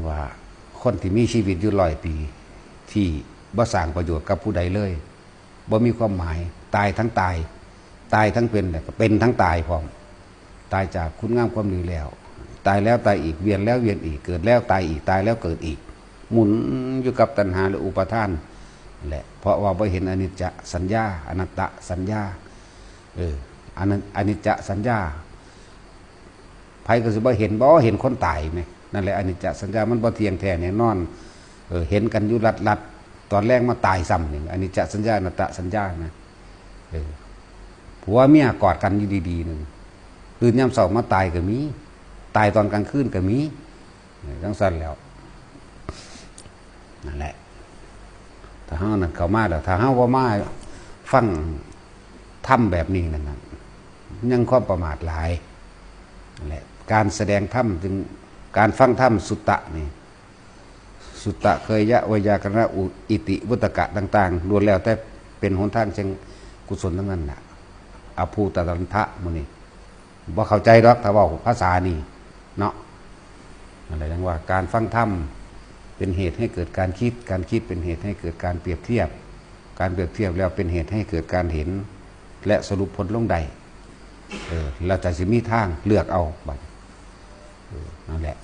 ว่าคนที่มีชีวิตอยู่100 ปีที่บ่สร้างประโยชน์กับผู้ใดเลยบ่มีความหมายตายทั้งตายตายทั้งเป็นก็เป็นทั้งตายพร้อมตายจากคุณงามความดีแล้วตายแล้วตายอีกเวียนแล้วเวียนอีกเกิดแล้วตายอีกตายแล้วเกิดอีกหมุนอยู่กับตัณหาและอุปาทานแหละเพราะว่าบ่เห็นอนิจจสัญญาอนัตตสัญญาอันนั้นอนิจจสัญญาไผก็สิบ่เห็นเห็นคนตายไหมนั่นแหละอนิจจสัญญามันบ่เที่ยงแท้แน่นอนเห็นกันอยู่ลัดตอนแรกมาตายซ้ำนี่อนิจจสัญญาอนัตตสัญญานะผัวเมียกอดกันอยู่ดีๆนึงตื่นยามเช้ามาตายก็มีตายตอนกลางคืนก็มีจังซั่นแล้วนั่นแหละถ้าเฮานั่นเข้ามาแล้วถ้าเฮาบ่มาฟังธรรมแบบนี้นั่นน่ะยังความประมาทหลายนั่นแหละการแสดงธรรมจึงการฟังธรรมสุตตะนี่สุตตะเคยยะวยากรณะอิติวุตกะต่างๆล้วนแล้วแต่เป็นหนทางเชิงกุศลทั้งนั้นน่ะอภูตตันทะมื้อนี้บ่เข้าใจดอกถ้าเว้าภาษานี่เนาะอะไรดังว่าการฟังธรรมเป็นเหตุให้เกิดการคิดการคิดเป็นเหตุให้เกิดการเปรียบเทียบการเปรียบเทียบแล้วเป็นเหตุให้เกิดการเห็นและสรุปผลลงใดเราจะสิมีทางเลือกเอาบัดนั่นแหละ